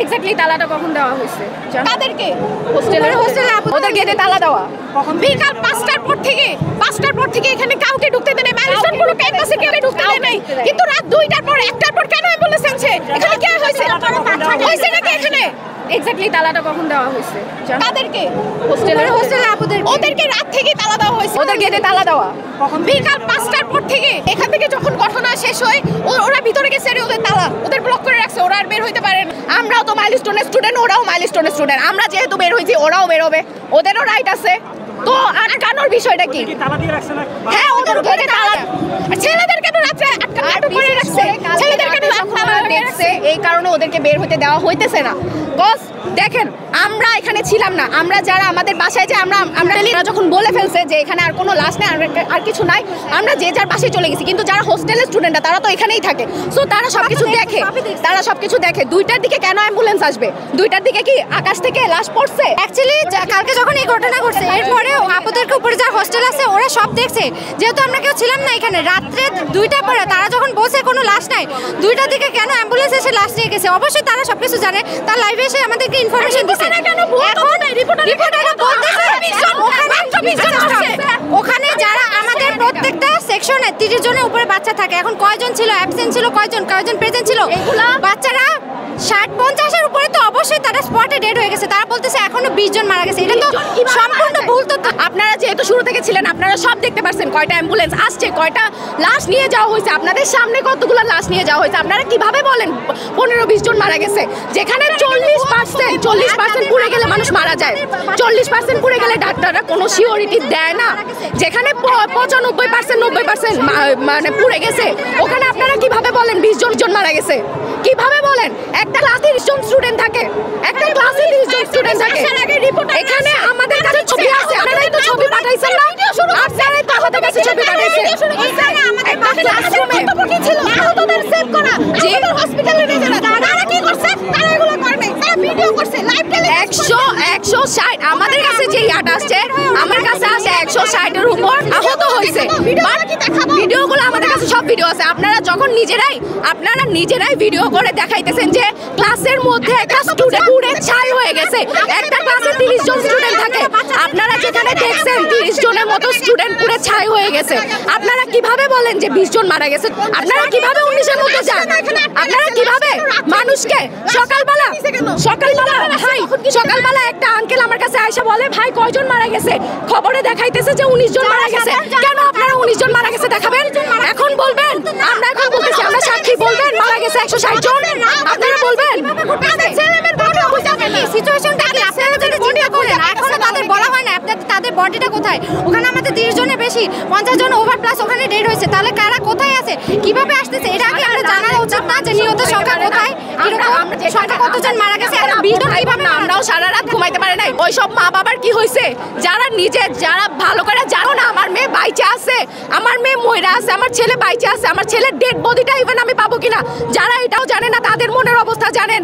Exactly তালাটা কখন দেওয়া হয়েছে? কাদেরকে? হোস্টেলে ওদের গেটে তালা দেওয়া বিকাল 5টার পর থেকে এখানে কাউকে ঢুকতে দেয় নাই। মাইলস্টোন পুরো ক্যাম্পাসে কেউ ঢুকতে দেয় নাই, কিন্তু রাত 2টার পর 1টার পর কেন অ্যাম্বুলেন্স আনছে? এখানে কি হয়েছে? হয়েছে নাকি এখানে? এক্স্যাক্টলি তালাটা কখন দেওয়া হয়েছে? কাদেরকে? হোস্টেলে ওদেরকে রাত থেকে তালা দেওয়া হয়েছে। ওদের গেটে তালা দেওয়া বিকাল 5টার পর থেকে এখান থেকে যখন ঘটনা শেষ হয় ওরা ভিতরে গেছে, ওদের তালা ওদের ব্লক করে রাখছে, ওরা আর বের হইতে পারে না। আমরাও তো মাইলস্টোনের স্টুডেন্ট, ওরাও মাইলস্টোনের স্টুডেন্ট। আমরা যেহেতু বের হইছি ওরাও বেরোবে, ওদেরও রাইট আছে। তো আটকানোর বিষয়টা কি? হ্যাঁ, ওদের গেটে তালা। ছেলেদেরকে তো রাত্রে আটক করে রাখছে, ছেলেদেরকে তো তালা দেখছে, এই কারণে ওদেরকে বের হতে দেওয়া হইতেছে না। বস দেখেন, আমরা এখানে ছিলাম না, আমরা যারা আমাদের বাসায় যে আমরা যখন বলে ফেলছে যে এখানে আর কোনো লাশ নেই, আর কিছু নাই, আমরা যে যার বাসায় চলে গেছি। কিন্তু যারা হোস্টেলের স্টুডেন্টরা তারা তো এখানেই থাকে, সো তারা সবকিছু দেখে। 2টার দিকে কেন অ্যাম্বুলেন্স আসবে? 2টার দিকে কি আকাশ থেকে লাশ পড়ছে? অ্যাকচুয়ালি কালকে যখন এই ঘটনা ঘটছে, এরপরে আপুদেরকে উপরে যা হোস্টেল আছে ওরা সব দেখছে, যেহেতু আমরা কেউ ছিলাম না এখানে। রাত্রে 2টার পরে তারা যখন বলছে কোনো লাশ নাই, 2টার দিকে কেন অ্যাম্বুলেন্স এসে লাশ নিয়ে গেছে, অবশ্যই তারা সবকিছু জানে। তার লাইভে এসে আমাদেরকে ইনফরমেশন দিচ্ছে। ওখানে যারা আমাদের প্রত্যেকটা সেকশনে 30 জনের উপরে বাচ্চা থাকে। এখন কয়জন ছিল অ্যাবসেন্ট ছিল, কয়জন প্রেজেন্ট ছিল? বাচ্চারা 60-50-এর উপরে, তো অবশ্যই তারা স্পটে ডেড হয়ে গেছে। তারা বলতেছে এখনো 20 জন মারা গেছে। এটা তো সম্পূর্ণ ভুল তথ্য। আপনারা যেহেতু শুরু থেকে ছিলেন, আপনারা সব দেখতে পারছেন কয়টা অ্যাম্বুলেন্স আসছে, কয়টা লাশ নিয়ে যাওয়া হয়েছে, আপনাদের সামনে কতগুলো লাশ নিয়ে যাওয়া হয়েছে। আপনারা কিভাবে বলেন 15-20 জন মারা গেছে, যেখানে 40% পুড়ে গেলে মানুষ মারা যায়। 40% পুড়ে গেলে ডাক্তাররা কোনো সিওরিটি দেয় না। যেখানে 95% মানে পুড়ে গেছে, ওখানে আপনারা কিভাবে বলেন 20 জন মারা গেছে? কিভাবে বলেন? একটা ক্লাসে 30 জন স্টুডেন্ট থাকে, এখানে আমাদের কাছে ছবি আছে, আপনারাই তো ছবি পাঠাইছেন না? আপনারাই তো আমাদের কাছে ছবি পাঠাইছেন। আমাদের ক্লাসরুমে কতটি ছিল আহতদের সেভ করা, যে হসপিটালে নিয়ে যারা, তারা কি করছে? তারা এগুলো করে নাই, তারা ভিডিও করছে, লাইভ টেলিকাস্ট 160 আমাদের কাছে যে ইয়াটা আসছে, আমার কাছে আসে 160-এর উপর আহত হয়েছে। ভিডিওগুলো আমাদের কাছে সব ভিডিও আছে। আপনারা যখন আপনারা নিজেরাই ভিডিও করে দেখাইতেছেন যে ক্লাসের মধ্যে একটা স্টুডেন্ট পুড়ে ছাই হয়ে গেছে। একটা ক্লাসে 30 জন স্টুডেন্ট থাকে, আপনারা যেখানে দেখছেন 30 জনের মতো স্টুডেন্ট পুড়ে ছাই হয়ে গেছে। আপনারা কিভাবে বলেন যে 20 জন মারা গেছে? আপনারা কিভাবে 19-এর মধ্যে যান? আপনারা কিভাবে মানুষকে সকালবেলা একটা আঙ্কেল আমার কাছে আয়সা বলে, ভাই কয়জন মারা গেছে? খবরে দেখাইতেছে যে 19 জন মারা গেছে। কেন আপনারা 19 জন মারা গেছে দেখাবেন? এখন বলবেন, আমরা এখন বলতেছি, আমরা সাক্ষী, বলবেন মারা গেছে 160 জন, আপনারা বলবেন? সিচুয়েশনটা কি? আপনারা যদি চিন্তা করেন, এখনো তাদের বলা হয় না তাদের বডিটা কোথায়। ওখানে আমাদের 30 জনের বেশি, 50 জন ওভার প্লাস ওখানে ডেড হয়েছে। তাহলে কারা কোথায় আছে, কিভাবে আসতেছে, এটা আগে আমরা জানা উচিত না যে নিহত সংখ্যা কোথায়, সংখ্যা কতজন মারা গেছে। আমরাও সারা রাত ঘুমাইতে পারে নাই। ওইসব মা বাবার কি হয়েছে, যারা ভালো করে জানো না আমার মেয়ে বাইচে আছে, আমার মেয়ে মইরা আছে, আমার ছেলে বাইচে আছে, আমার ছেলের ডেড বডিটা ইভেন আমি পাবো কিনা, যারা এটাও জানে না, তাদের মনের অবস্থা জানেন।